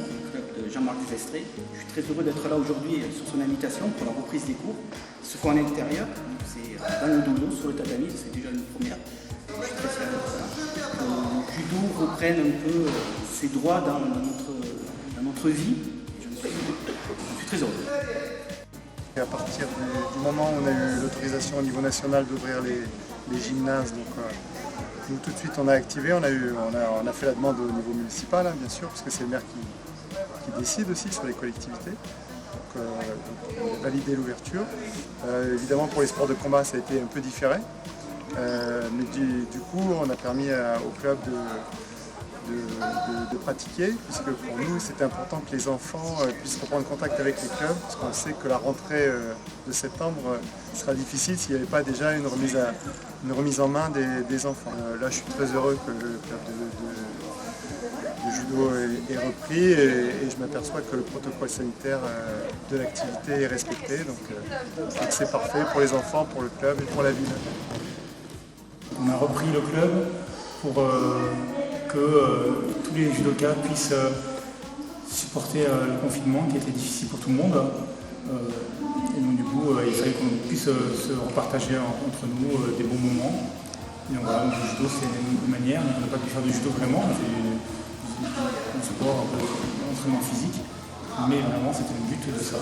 le club de Jean-Marc Desestrées. Je suis très heureux d'être là aujourd'hui sur son invitation pour la reprise des cours. Ils se font à l'intérieur, c'est dans le dodo, sur le tatami, c'est déjà une première. Je suis très fier de ça. Le judo reprenne un peu ses droits dans notre vie. Je suis très heureux. Et à partir du moment où on a eu l'autorisation au niveau national d'ouvrir les gymnases, donc, nous tout de suite on a activé, on a fait la demande au niveau municipal, hein, bien sûr, parce que c'est le maire qui décide aussi sur les collectivités. Donc, on a validé l'ouverture. Évidemment pour les sports de combat ça a été un peu différé, mais du coup on a permis au club de pratiquer, puisque pour nous c'était important que les enfants puissent reprendre contact avec les clubs, parce qu'on sait que la rentrée de septembre sera difficile s'il n'y avait pas déjà une remise en main des enfants. Là je suis très heureux que le club de judo est repris et je m'aperçois que le protocole sanitaire de l'activité est respecté, donc c'est parfait pour les enfants, pour le club et pour la ville. On a repris le club pour que tous les judokas puissent supporter le confinement qui était difficile pour tout le monde. Et donc du coup, il fallait qu'on puisse se repartager entre nous des bons moments. Et donc voilà, le judo c'est une manière, on n'a pas pu faire du judo vraiment, on fait du sport, un peu d'entraînement physique, mais vraiment c'était le but de ça.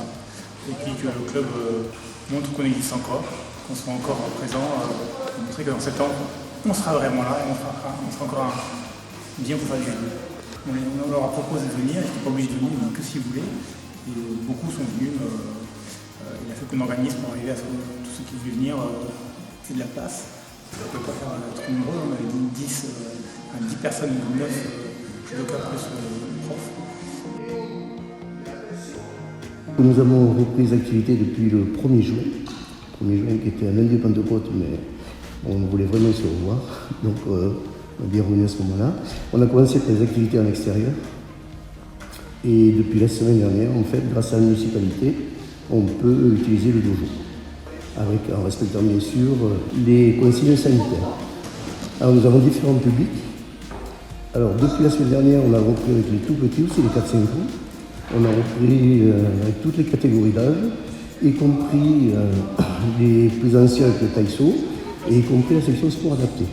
Et puis que le club montre qu'on existe encore, qu'on sera encore présent, pour montrer que dans septembre, on sera vraiment là et on sera encore bien pour faire du judo. On leur a proposé de venir, ils n'étaient pas obligés de venir, que s'ils voulaient. Et beaucoup sont venus. Il a fait qu'on organise pour arriver à ce que tous ceux qui voulaient venir aient de la place. On ne peut pas faire trop nombreux, on avait 10 personnes, 9 judokas plus profs. Nous avons repris les activités depuis le 1er juin. 1er juin qui était un lundi de Pentecôte, mais on voulait vraiment se revoir. Donc on est bien revenu à ce moment-là. On a commencé par les activités en extérieur. Et depuis la semaine dernière, en fait, grâce à la municipalité, on peut utiliser le dojo. En respectant bien sûr les consignes sanitaires. Alors nous avons différents publics. Alors depuis la semaine dernière, on a repris avec les tout petits, aussi les 4-5 ans. On a repris avec toutes les catégories d'âge, y compris les plus anciens avec le taïso, et y compris la section sport adapté.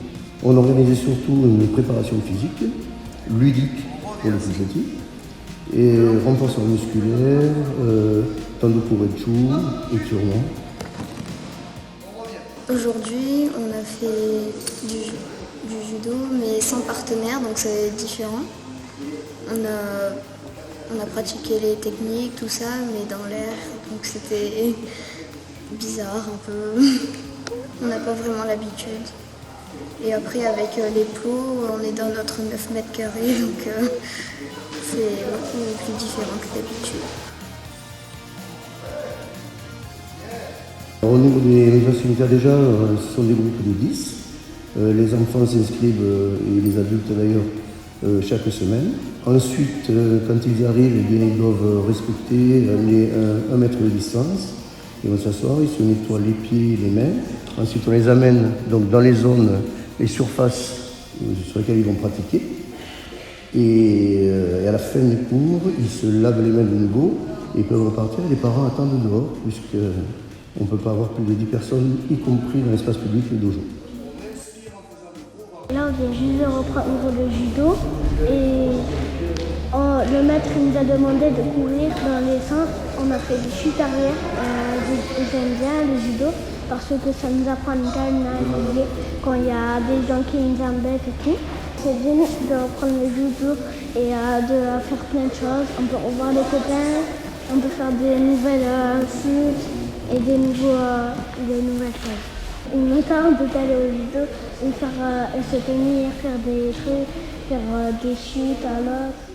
On organisait surtout une préparation physique, ludique pour les plus petits, et renforcement musculaire, tando kuretsu, étirement. Aujourd'hui, on a fait du judo, mais sans partenaire, donc c'est différent. On a pratiqué les techniques, tout ça, mais dans l'air, donc c'était bizarre un peu. On n'a pas vraiment l'habitude. Et après, avec les plots, on est dans notre 9 mètres carrés, donc c'est beaucoup plus différent que d'habitude. Au niveau des mesures sanitaires, déjà, ce sont des groupes de 10. Les enfants s'inscrivent, et les adultes d'ailleurs, chaque semaine. Ensuite, quand ils arrivent, eh bien, ils doivent respecter les 1 mètre de distance. Ils vont s'asseoir, ils se nettoient les pieds et les mains. Ensuite, on les amène donc, dans les zones, les surfaces sur lesquelles ils vont pratiquer. Et à la fin du cours, ils se lavent les mains de nouveau et peuvent repartir. Les parents attendent dehors, puisqu'on ne peut pas avoir plus de 10 personnes, y compris dans l'espace public, le dojo. Là, on vient juste de reprendre le judo et le maître nous a demandé de courir dans les sens. On a fait du chute arrière. J'aime bien le judo parce que ça nous apprend quand même à naviguer quand il y a des gens qui nous embêtent et tout. C'est bien de reprendre le judo et de faire plein de choses. On peut revoir les copains, on peut faire des nouvelles chutes et des nouvelles choses. Il me tente d'aller au judo et se tenir, faire des trucs, faire des chutes à l'autre.